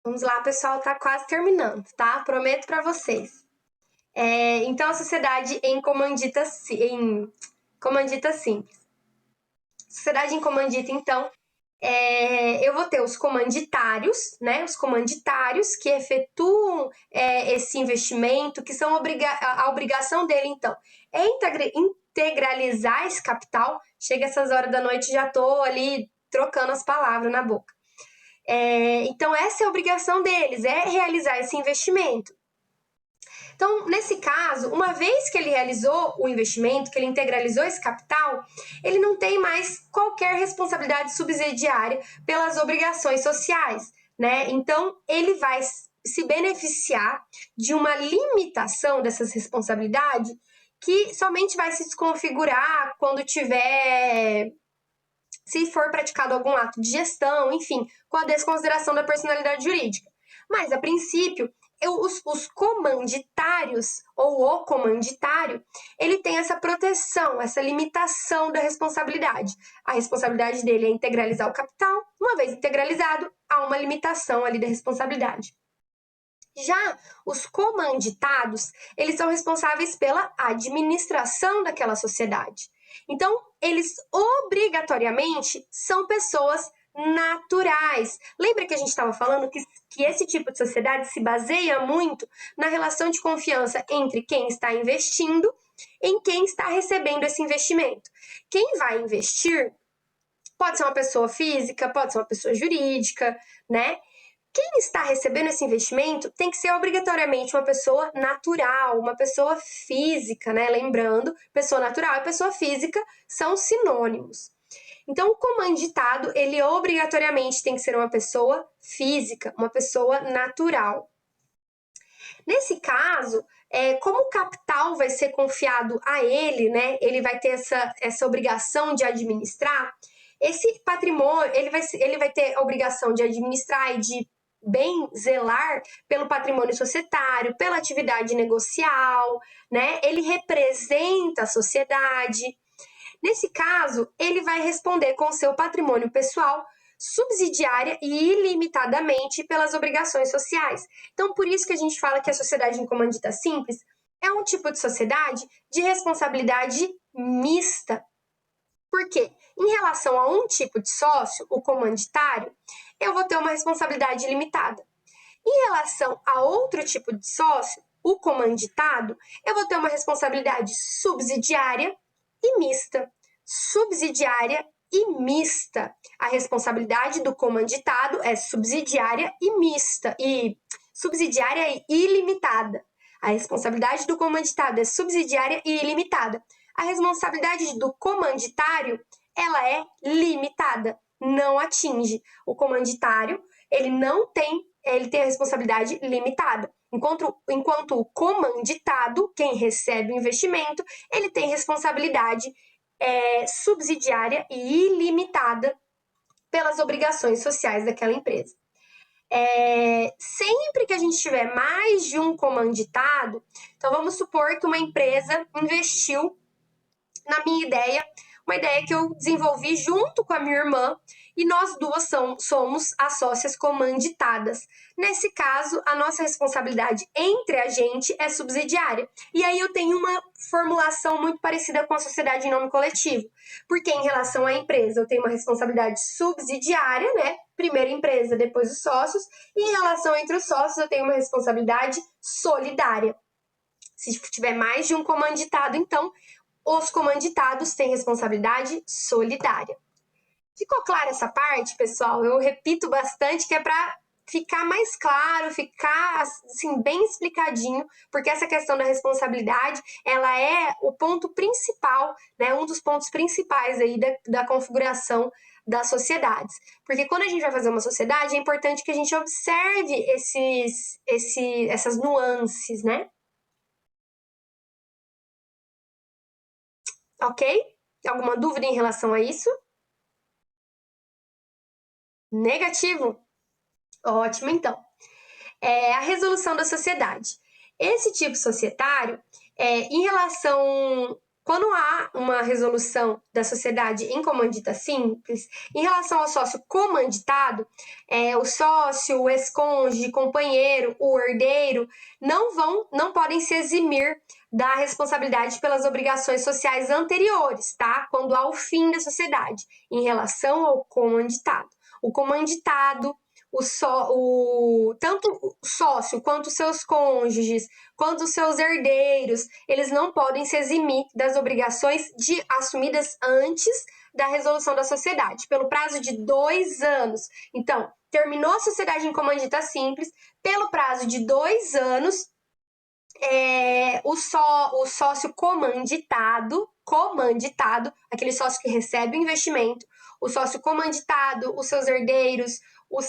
Vamos lá, pessoal, tá quase terminando, tá? Prometo para vocês. Então, a sociedade em comandita simples. Sociedade em comandita, então, eu vou ter os comanditários, né? Os comanditários que efetuam esse investimento, que são a obrigação dele, então, é integralizar esse capital. Chega essas horas da noite, já tô ali trocando as palavras na boca. Então, essa é a obrigação deles, é realizar esse investimento. Então, nesse caso, uma vez que ele realizou o investimento, que ele integralizou esse capital, ele não tem mais qualquer responsabilidade subsidiária pelas obrigações sociais, né? Então, ele vai se beneficiar de uma limitação dessas responsabilidades que somente vai se desconfigurar quando tiver, se for praticado algum ato de gestão, enfim, com a desconsideração da personalidade jurídica. Mas, a princípio, os comanditários, ou o comanditário, ele tem essa proteção, essa limitação da responsabilidade. A responsabilidade dele é integralizar o capital. Uma vez integralizado, há uma limitação ali da responsabilidade. Já os comanditados, eles são responsáveis pela administração daquela sociedade. Então, eles obrigatoriamente são pessoas naturais. Lembra que a gente estava falando que esse tipo de sociedade se baseia muito na relação de confiança entre quem está investindo e quem está recebendo esse investimento. Quem vai investir pode ser uma pessoa física, pode ser uma pessoa jurídica, né? Quem está recebendo esse investimento tem que ser obrigatoriamente uma pessoa natural, uma pessoa física, né? Lembrando, pessoa natural e pessoa física são sinônimos. Então, o comanditado, ele obrigatoriamente tem que ser uma pessoa física, uma pessoa natural. Nesse caso, como o capital vai ser confiado a ele, né? Ele vai ter essa obrigação de administrar. Esse patrimônio, ele vai ter a obrigação de administrar e de bem zelar pelo patrimônio societário, pela atividade negocial, né? Ele representa a sociedade. Nesse caso, ele vai responder com seu patrimônio pessoal subsidiária e ilimitadamente pelas obrigações sociais. Então, por isso que a gente fala que a sociedade em comandita simples é um tipo de sociedade de responsabilidade mista. Por quê? Em relação a um tipo de sócio, o comanditário, eu vou ter uma responsabilidade limitada. Em relação a outro tipo de sócio, o comanditado, eu vou ter uma responsabilidade subsidiária e mista. Subsidiária e mista. A responsabilidade do comanditado é subsidiária e mista, e subsidiária e ilimitada. A responsabilidade do comanditado é subsidiária e ilimitada. A responsabilidade do comanditário, ela é limitada, não atinge. O comanditário, ele tem a responsabilidade limitada. Enquanto o comanditado, quem recebe o investimento, ele tem responsabilidade subsidiária e ilimitada pelas obrigações sociais daquela empresa. Sempre que a gente tiver mais de um comanditado, então vamos supor que uma empresa investiu na minha ideia, uma ideia que eu desenvolvi junto com a minha irmã, e nós duas somos as sócias comanditadas. Nesse caso, a nossa responsabilidade entre a gente é subsidiária. E aí eu tenho uma formulação muito parecida com a sociedade em nome coletivo. Porque em relação à empresa, eu tenho uma responsabilidade subsidiária, né? Primeiro empresa, depois os sócios. E em relação entre os sócios, eu tenho uma responsabilidade solidária. Se tiver mais de um comanditado, então, os comanditados têm responsabilidade solidária. Ficou clara essa parte, pessoal? Eu repito bastante que é para ficar mais claro, ficar assim bem explicadinho, porque essa questão da responsabilidade, ela é o ponto principal, né, um dos pontos principais aí da configuração das sociedades. Porque quando a gente vai fazer uma sociedade, é importante que a gente observe essas nuances, né? Ok? Alguma dúvida em relação a isso? Negativo? Ótimo, então. A resolução da sociedade. Esse tipo societário, em relação quando há uma resolução da sociedade em comandita simples, em relação ao sócio comanditado, o sócio, o ex-cônjuge, companheiro, o herdeiro, não podem se eximir da responsabilidade pelas obrigações sociais anteriores, tá? Quando há o fim da sociedade, em relação ao comanditado. O comanditado, tanto o sócio quanto seus cônjuges, quanto os seus herdeiros, eles não podem se eximir das obrigações assumidas antes da resolução da sociedade, pelo prazo de 2 anos. Então, terminou a sociedade em comandita simples, pelo prazo de 2 anos, o sócio comanditado, aquele sócio que recebe o investimento, o sócio comanditado, os seus herdeiros, os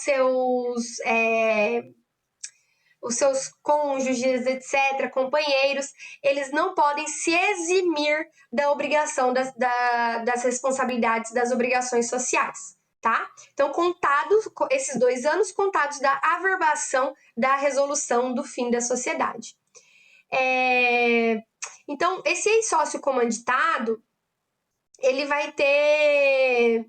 seus cônjuges, etc., companheiros, eles não podem se eximir da obrigação das responsabilidades das obrigações sociais, tá? Então, contados esses 2 anos, contados da averbação da resolução do fim da sociedade. Então, esse sócio comanditado, ele vai ter,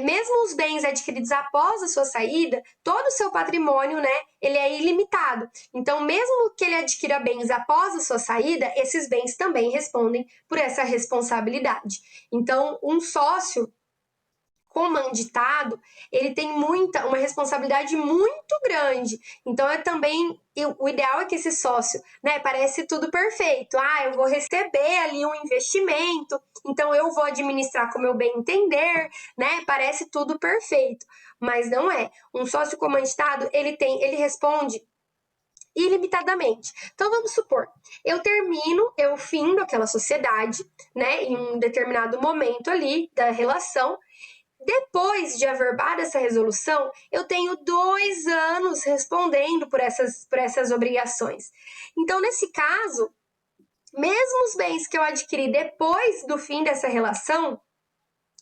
mesmo os bens adquiridos após a sua saída, todo o seu patrimônio, né, ele é ilimitado. Então, mesmo que ele adquira bens após a sua saída, esses bens também respondem por essa responsabilidade. Então, um sócio comanditado, ele tem uma responsabilidade muito grande. Então, o ideal é que esse sócio, né, parece tudo perfeito. Eu vou receber ali um investimento, então eu vou administrar como eu bem entender, né? Parece tudo perfeito, mas não é. Um sócio comanditado, ele responde ilimitadamente. Então, vamos supor, eu findo aquela sociedade, né, em um determinado momento ali da relação. Depois de averbada essa resolução, eu tenho 2 anos respondendo por essas obrigações. Então, nesse caso, mesmo os bens que eu adquiri depois do fim dessa relação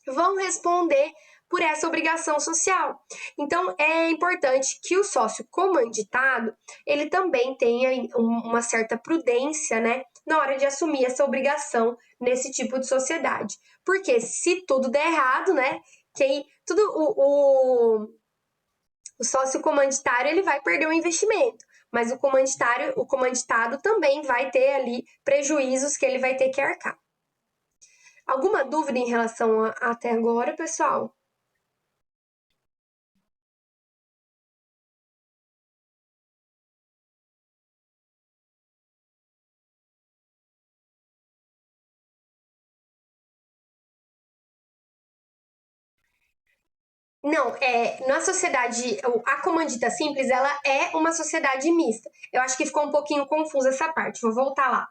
vão responder por essa obrigação social. Então, é importante que o sócio comanditado, ele também tenha uma certa prudência, né, na hora de assumir essa obrigação nesse tipo de sociedade. Porque se tudo der errado, né, o sócio comanditário, ele vai perder o investimento, mas o comanditado também vai ter ali prejuízos que ele vai ter que arcar. Alguma dúvida em relação até agora, pessoal? Não, na sociedade, a comandita simples, ela é uma sociedade mista. Eu acho que ficou um pouquinho confusa essa parte, vou voltar lá.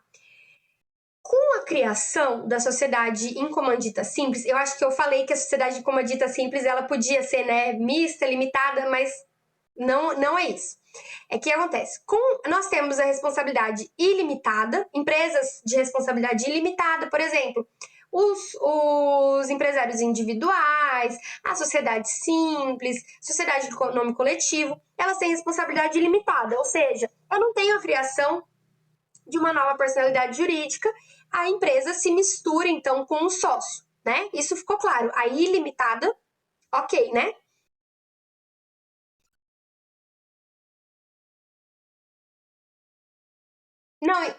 Com a criação da sociedade em comandita simples, eu acho que eu falei que a sociedade em comandita simples, ela podia ser, né, mista, limitada, mas não é isso. Que acontece? Nós temos a responsabilidade ilimitada, empresas de responsabilidade ilimitada, por exemplo, os empresários individuais, a sociedade simples, sociedade de nome coletivo, elas têm responsabilidade ilimitada, ou seja, eu não tenho a criação de uma nova personalidade jurídica, a empresa se mistura então com o sócio, né? Isso ficou claro. A ilimitada, ok, né? Não,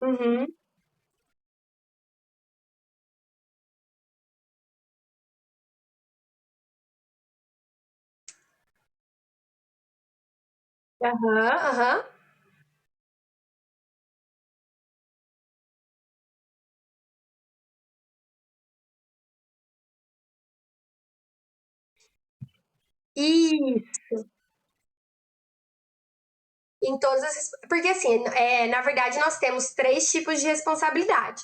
uhum, aham, aham. E em todas as. Porque, assim, na verdade, nós temos 3 tipos de responsabilidade: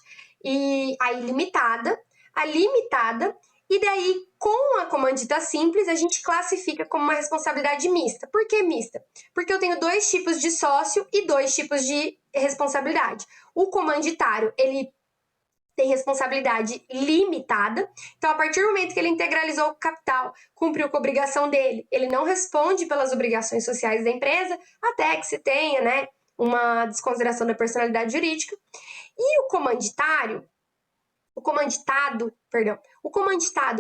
a ilimitada, a limitada, e daí, com a comandita simples, a gente classifica como uma responsabilidade mista. Por que mista? Porque eu tenho 2 tipos de sócio e 2 tipos de responsabilidade. O comanditário, ele tem responsabilidade limitada. Então, a partir do momento que ele integralizou o capital, cumpriu com a obrigação dele, ele não responde pelas obrigações sociais da empresa, até que se tenha, né, uma desconsideração da personalidade jurídica. E o comanditado,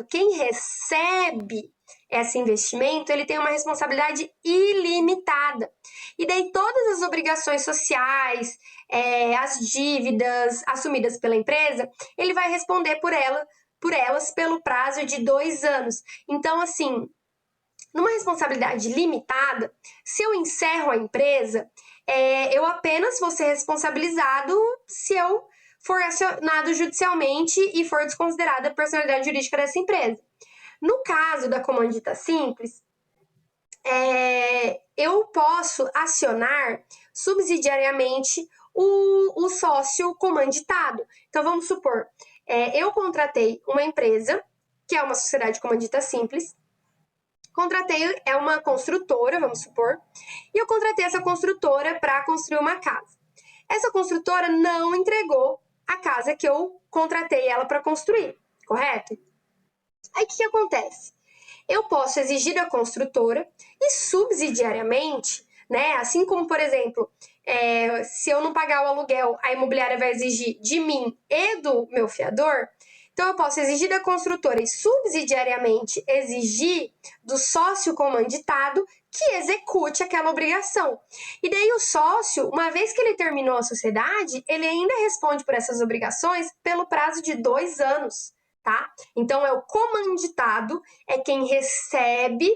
quem recebe esse investimento, ele tem uma responsabilidade ilimitada. E daí todas as obrigações sociais, as dívidas assumidas pela empresa, ele vai responder por elas pelo prazo de 2 anos. Então, assim, numa responsabilidade limitada, se eu encerro a empresa, eu apenas vou ser responsabilizado se eu for acionado judicialmente e for desconsiderada a personalidade jurídica dessa empresa. No caso da comandita simples, eu posso acionar subsidiariamente o sócio comanditado. Então, vamos supor, eu contratei uma empresa, que é uma sociedade comandita simples, é uma construtora, vamos supor, e eu contratei essa construtora para construir uma casa. Essa construtora não entregou a casa que eu contratei ela para construir, correto? Aí o que acontece? Eu posso exigir da construtora e subsidiariamente, né? Assim como, por exemplo, se eu não pagar o aluguel, a imobiliária vai exigir de mim e do meu fiador. Então, eu posso exigir da construtora e subsidiariamente exigir do sócio comanditado que execute aquela obrigação. E daí o sócio, uma vez que ele terminou a sociedade, ele ainda responde por essas obrigações pelo prazo de 2 anos, tá? Então, é o comanditado, é quem recebe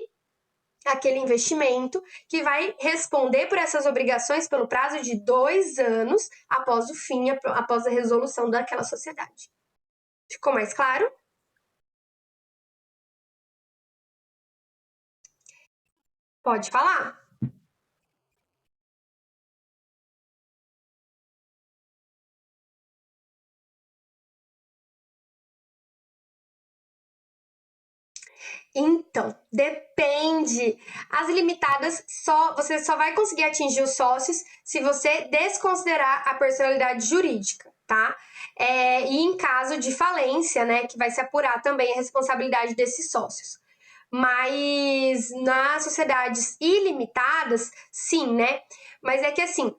aquele investimento, que vai responder por essas obrigações pelo prazo de 2 anos após o fim, após a resolução daquela sociedade. Ficou mais claro? Pode falar. Então, depende. As limitadas você só vai conseguir atingir os sócios se você desconsiderar a personalidade jurídica, tá? E em caso de falência, né, que vai se apurar também a responsabilidade desses sócios. Mas nas sociedades ilimitadas, sim, né? Mas é que assim,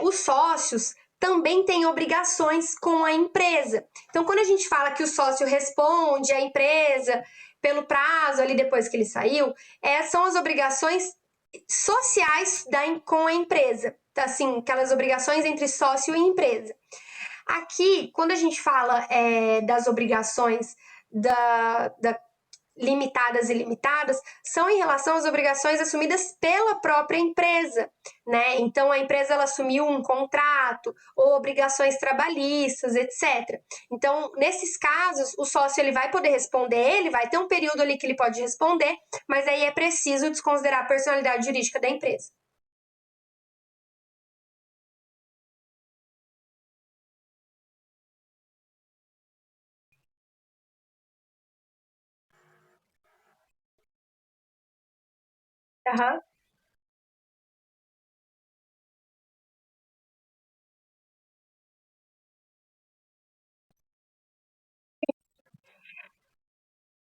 os sócios também têm obrigações com a empresa. Então, quando a gente fala que o sócio responde à empresa pelo prazo ali depois que ele saiu, são as obrigações sociais com a empresa. Assim, aquelas obrigações entre sócio e empresa. Aqui, quando a gente fala das obrigações da limitadas e ilimitadas, são em relação às obrigações assumidas pela própria empresa, né? Então, a empresa ela assumiu um contrato ou obrigações trabalhistas, etc. Então, nesses casos, o sócio ele vai poder responder, ele vai ter um período ali que ele pode responder, mas aí é preciso desconsiderar a personalidade jurídica da empresa. Uhum.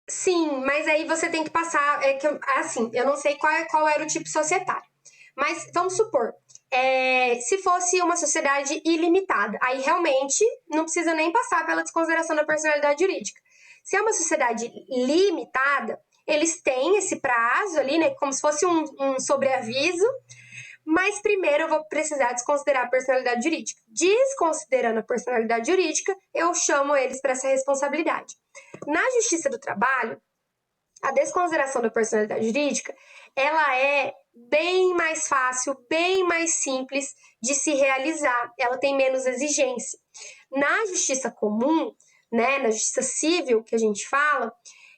Sim, mas aí você tem que passar. Assim, eu não sei qual era o tipo societário. Mas vamos supor, se fosse uma sociedade ilimitada, aí realmente não precisa nem passar pela desconsideração da personalidade jurídica. Se é uma sociedade limitada, eles têm esse prazo ali, né, como se fosse um sobreaviso, mas primeiro eu vou precisar desconsiderar a personalidade jurídica. Desconsiderando a personalidade jurídica, eu chamo eles para essa responsabilidade. Na Justiça do Trabalho, a desconsideração da personalidade jurídica, ela é bem mais fácil, bem mais simples de se realizar. Ela tem menos exigência. Na justiça comum, né, na justiça civil que a gente fala,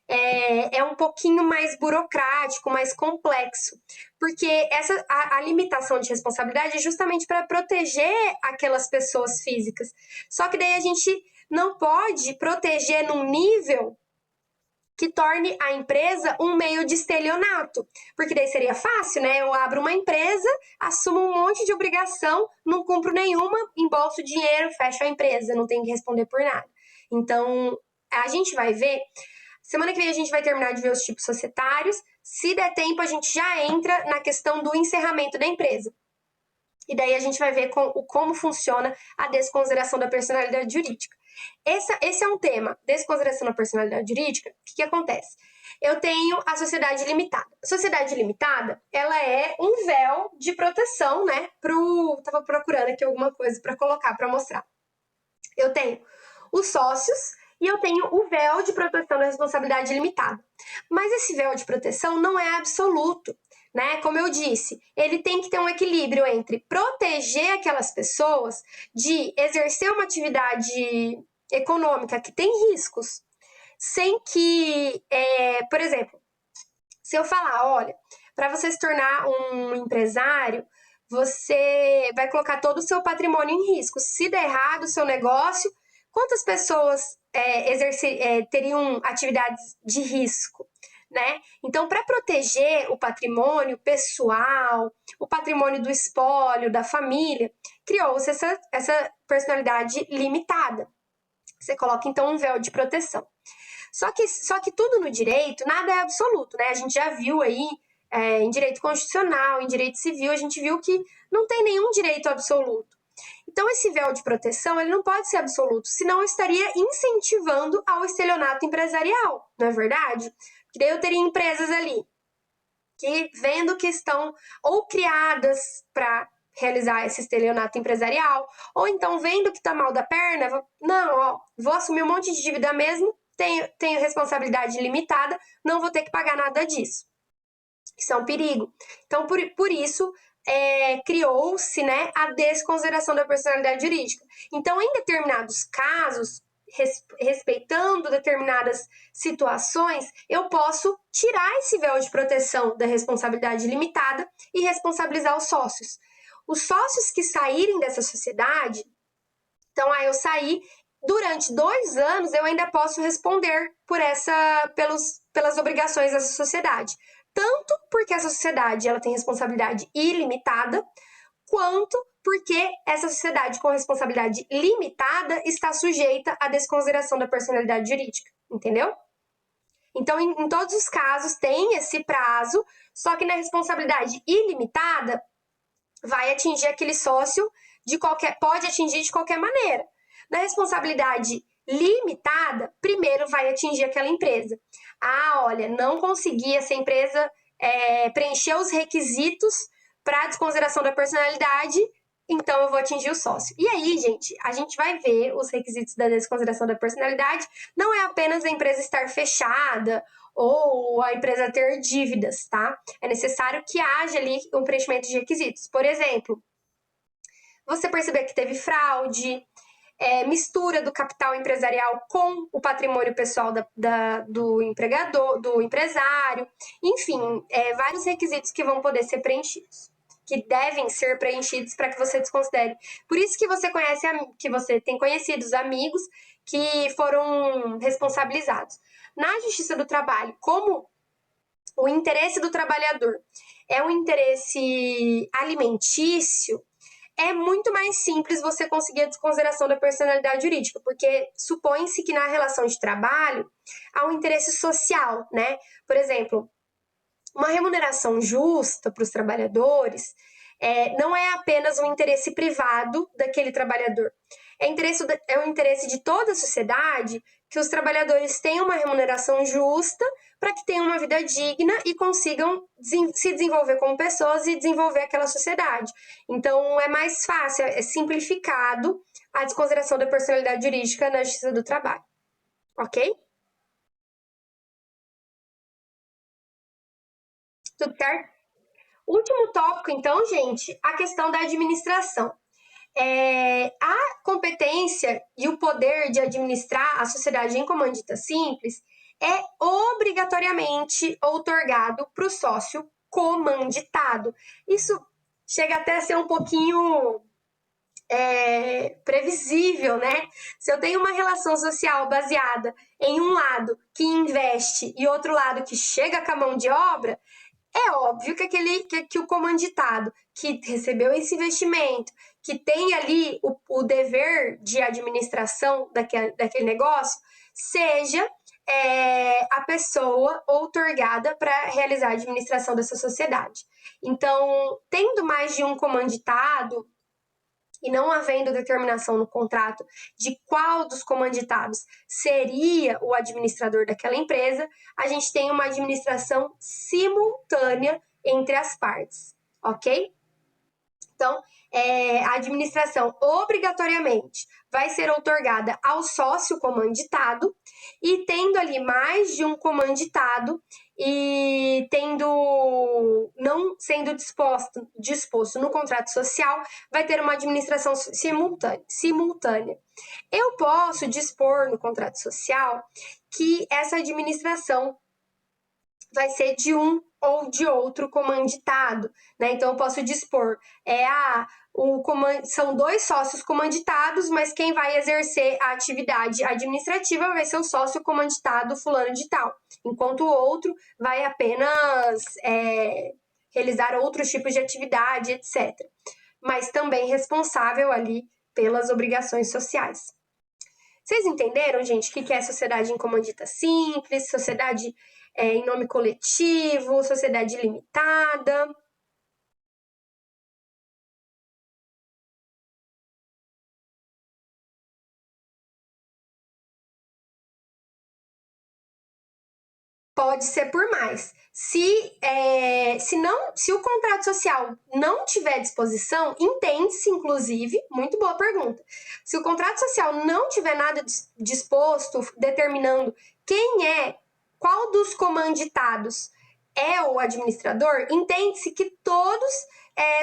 é um pouquinho mais burocrático, mais complexo, porque a limitação de responsabilidade é justamente para proteger aquelas pessoas físicas. Só que daí a gente não pode proteger num nível que torne a empresa um meio de estelionato. Porque daí seria fácil, né? Eu abro uma empresa, assumo um monte de obrigação, não cumpro nenhuma, embolso dinheiro, fecho a empresa, não tenho que responder por nada. Então, a gente vai ver. Semana que vem a gente vai terminar de ver os tipos societários. Se der tempo, a gente já entra na questão do encerramento da empresa. E daí a gente vai ver como funciona a desconsideração da personalidade jurídica. Esse é um tema, desconsideração da personalidade jurídica. O que acontece? Eu tenho a sociedade limitada. A sociedade limitada, ela é um véu de proteção, né? Tava procurando aqui alguma coisa para colocar, para mostrar. Eu tenho os sócios e eu tenho o véu de proteção da responsabilidade limitada. Mas esse véu de proteção não é absoluto, né? Como eu disse, ele tem que ter um equilíbrio entre proteger aquelas pessoas de exercer uma atividade econômica que tem riscos, sem que, por exemplo, se eu falar, olha, para você se tornar um empresário, você vai colocar todo o seu patrimônio em risco. Se der errado o seu negócio, quantas pessoas teriam atividades de risco, né? Então, para proteger o patrimônio pessoal, o patrimônio do espólio, da família, criou-se essa personalidade limitada. Você coloca, então, um véu de proteção. Só que tudo no direito, nada é absoluto, né? A gente já viu aí, em direito constitucional, em direito civil, a gente viu que não tem nenhum direito absoluto. Então, esse véu de proteção, ele não pode ser absoluto, senão eu estaria incentivando ao estelionato empresarial, não é verdade? Porque daí eu teria empresas ali que, vendo que estão ou criadas para realizar esse estelionato empresarial, ou então vendo que tá mal da perna, não, ó, vou assumir um monte de dívida mesmo, tenho responsabilidade limitada, não vou ter que pagar nada disso. Isso é um perigo. Então, por isso, criou-se, né, a desconsideração da personalidade jurídica. Então, em determinados casos, respeitando determinadas situações, eu posso tirar esse véu de proteção da responsabilidade limitada e responsabilizar os sócios. Os sócios que saírem dessa sociedade, então, eu saí, durante 2 anos eu ainda posso responder pelas obrigações dessa sociedade. Tanto porque essa sociedade ela tem responsabilidade ilimitada, quanto porque essa sociedade com responsabilidade limitada está sujeita à desconsideração da personalidade jurídica, entendeu? Então, em todos os casos, tem esse prazo, só que na responsabilidade ilimitada, vai atingir aquele sócio pode atingir de qualquer maneira. Na responsabilidade limitada, primeiro vai atingir aquela empresa. Ah, olha, não consegui essa empresa preencher os requisitos para a desconsideração da personalidade, então eu vou atingir o sócio. E aí, gente, a gente vai ver os requisitos da desconsideração da personalidade. Não é apenas a empresa estar fechada ou a empresa ter dívidas, tá? É necessário que haja ali um preenchimento de requisitos. Por exemplo, você perceber que teve fraude, mistura do capital empresarial com o patrimônio pessoal do empregador, do empresário, enfim, vários requisitos que vão poder ser preenchidos, que devem ser preenchidos para que você desconsidere. Por isso que você tem conhecidos amigos que foram responsabilizados. Na Justiça do Trabalho, como o interesse do trabalhador é um interesse alimentício, é muito mais simples você conseguir a desconsideração da personalidade jurídica, porque supõe-se que na relação de trabalho há um interesse social, né? Por exemplo, uma remuneração justa para os trabalhadores não é apenas um interesse privado daquele trabalhador. É um interesse de toda a sociedade que os trabalhadores tenham uma remuneração justa para que tenham uma vida digna e consigam se desenvolver como pessoas e desenvolver aquela sociedade. Então, é mais fácil, é simplificado a desconsideração da personalidade jurídica na Justiça do Trabalho. Ok? Tudo certo? Último tópico, então, gente, a questão da administração. A competência e o poder de administrar a sociedade em comandita simples é obrigatoriamente outorgado para o sócio comanditado. Isso chega até a ser um pouquinho previsível, né? Se eu tenho uma relação social baseada em um lado que investe e outro lado que chega com a mão de obra, é óbvio que o comanditado que recebeu esse investimento, que tem ali o dever de administração daquele negócio, seja a pessoa outorgada para realizar a administração dessa sociedade. Então, tendo mais de um comanditado e não havendo determinação no contrato de qual dos comanditados seria o administrador daquela empresa, a gente tem uma administração simultânea entre as partes, ok? Então, a administração obrigatoriamente vai ser outorgada ao sócio comanditado, e tendo ali mais de um comanditado e não sendo disposto no contrato social, vai ter uma administração simultânea. Eu posso dispor no contrato social que essa administração vai ser de um ou de outro comanditado, né? Então eu posso dispor, são 2 sócios comanditados, mas quem vai exercer a atividade administrativa vai ser o sócio comanditado fulano de tal, enquanto o outro vai apenas realizar outros tipos de atividade, etc. Mas também responsável ali pelas obrigações sociais. Vocês entenderam, gente, o que é sociedade em comandita simples, sociedade em nome coletivo, sociedade limitada? Pode ser por mais. Se o contrato social não tiver disposição, entende-se, inclusive, muito boa pergunta. Se o contrato social não tiver nada disposto, determinando qual dos comanditados é o administrador, entende-se que todos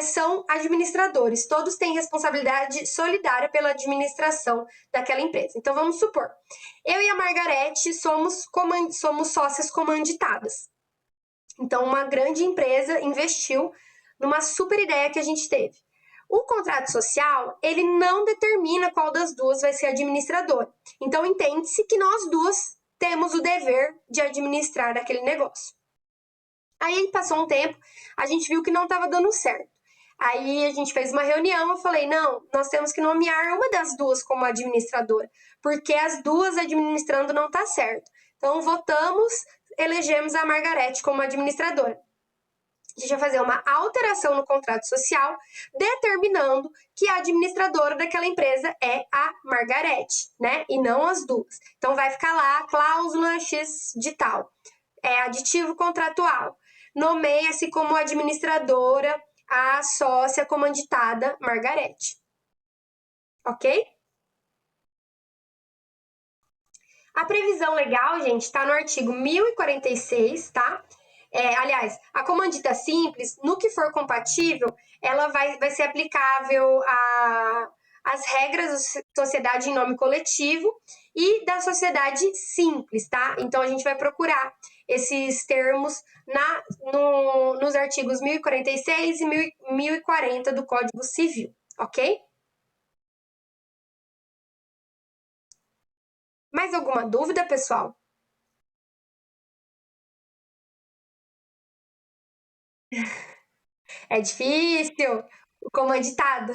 são administradores, todos têm responsabilidade solidária pela administração daquela empresa. Então, vamos supor, eu e a Margarete somos sócias comanditadas. Então, uma grande empresa investiu numa super ideia que a gente teve. O contrato social, ele não determina qual das duas vai ser administrador. Então, entende-se que nós duas temos o dever de administrar aquele negócio. Aí passou um tempo, a gente viu que não estava dando certo. Aí a gente fez uma reunião, eu falei, não, nós temos que nomear uma das duas como administradora, porque as duas administrando não está certo. Então votamos, elegemos a Margarete como administradora. A gente vai fazer uma alteração no contrato social, determinando que a administradora daquela empresa é a Margarete, né? E não as duas. Então vai ficar lá, cláusula X de tal. Aditivo contratual. Nomeia-se como administradora a sócia comanditada Margarete. Ok? A previsão legal, gente, está no artigo 1046, tá? Aliás, a comandita simples, no que for compatível, ela vai ser aplicável às regras da sociedade em nome coletivo e da sociedade simples, tá? Então, a gente vai procurar esses termos nos artigos 1046 e 1040 do Código Civil, ok? Mais alguma dúvida, pessoal? É difícil? O comanditado?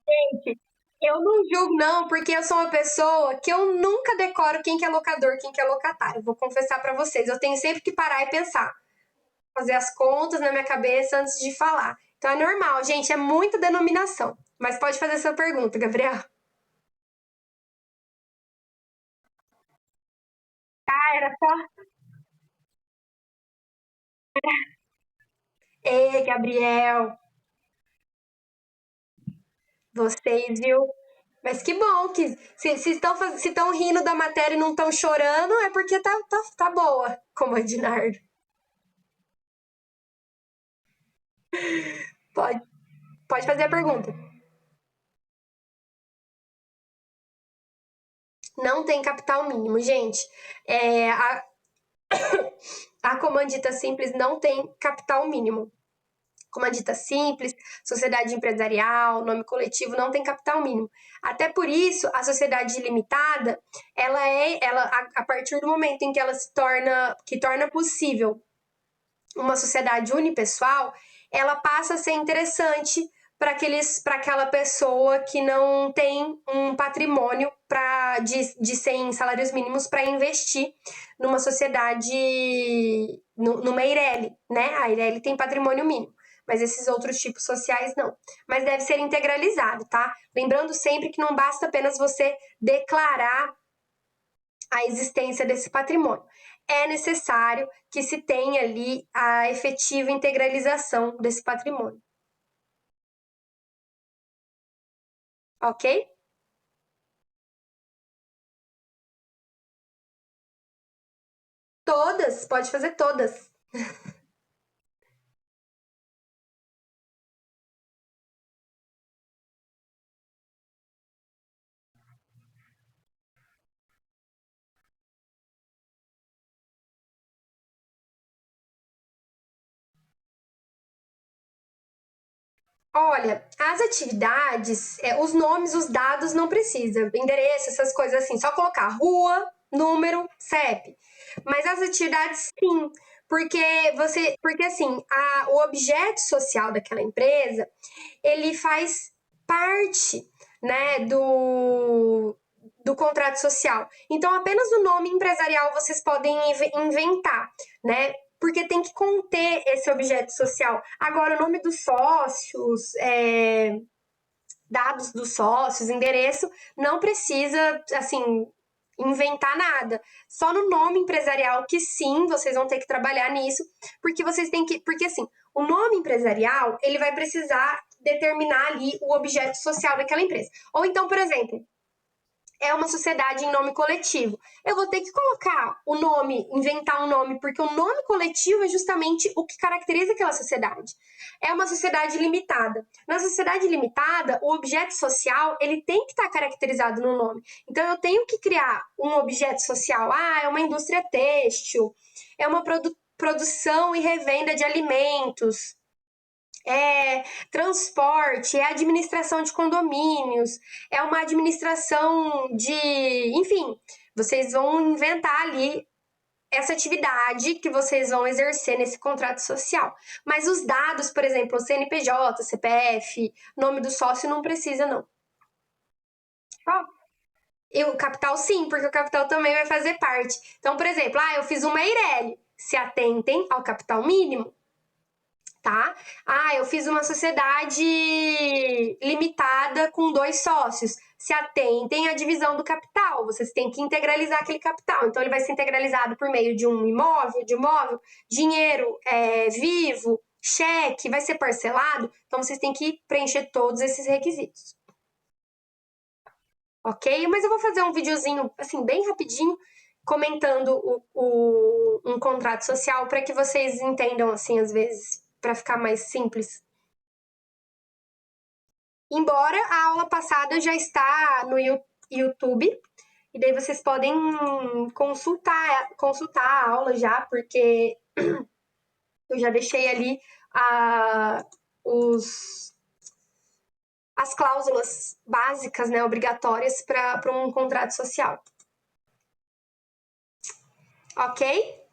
Gente, eu não julgo, não, porque eu sou uma pessoa que eu nunca decoro quem que é locador, quem que é locatário. Vou confessar para vocês. Eu tenho sempre que parar e pensar, fazer as contas na minha cabeça antes de falar. Então é normal, gente, é muita denominação. Mas pode fazer essa pergunta, Gabriel. Ah, era só. Ei, Gabriel, vocês, viu? Mas que bom que se estão rindo da matéria e não estão chorando, é porque tá boa, como a Dinardo. Pode, pode fazer a pergunta. Não tem capital mínimo, gente. A comandita simples não tem capital mínimo. Comandita simples, sociedade empresarial, nome coletivo, não tem capital mínimo. Até por isso, a sociedade limitada, a partir do momento em que ela torna possível uma sociedade unipessoal, ela passa a ser interessante para aquela pessoa que não tem um patrimônio de 100 salários mínimos para investir numa sociedade, numa Eireli, né? A Eireli tem patrimônio mínimo, mas esses outros tipos sociais não. Mas deve ser integralizado, tá? Lembrando sempre que não basta apenas você declarar a existência desse patrimônio. É necessário que se tenha ali a efetiva integralização desse patrimônio. Ok? Todas, pode fazer todas. Olha, as atividades, os nomes, os dados não precisa, endereço, essas coisas assim, só colocar rua, número, CEP. Mas as atividades sim, porque assim, o objeto social daquela empresa, ele faz parte, né, do contrato social. Então, apenas o nome empresarial vocês podem inventar, né? Porque tem que conter esse objeto social. Agora, o nome dos sócios, dados dos sócios, endereço, não precisa, assim, inventar nada. Só no nome empresarial que sim, vocês vão ter que trabalhar nisso, porque vocês têm que, porque assim, o nome empresarial, ele vai precisar determinar ali o objeto social daquela empresa. Ou então, por exemplo, é uma sociedade em nome coletivo. Eu vou ter que colocar o nome, inventar um nome, porque o nome coletivo é justamente o que caracteriza aquela sociedade. É uma sociedade limitada. Na sociedade limitada, o objeto social, ele tem que estar caracterizado no nome. Então eu tenho que criar um objeto social. Ah, é uma indústria têxtil, é uma produção e revenda de alimentos, é transporte, é administração de condomínios, é uma administração de. Enfim, vocês vão inventar ali essa atividade que vocês vão exercer nesse contrato social. Mas os dados, por exemplo, o CNPJ, CPF, nome do sócio, não precisa, não. Ó, e o capital, sim, porque o capital também vai fazer parte. Então, por exemplo, eu fiz uma Eireli. Se atentem ao capital mínimo, tá? Eu fiz uma sociedade limitada com 2 sócios. Se atentem à divisão do capital, vocês têm que integralizar aquele capital. Então, ele vai ser integralizado por meio de um imóvel, dinheiro vivo, cheque, vai ser parcelado. Então, vocês têm que preencher todos esses requisitos. Ok? Mas eu vou fazer um videozinho, assim, bem rapidinho, comentando um contrato social para que vocês entendam, assim, às vezes, para ficar mais simples. Embora a aula passada já está no YouTube, e daí vocês podem consultar a aula já, porque eu já deixei ali os, as cláusulas básicas, né, obrigatórias para um contrato social. Ok?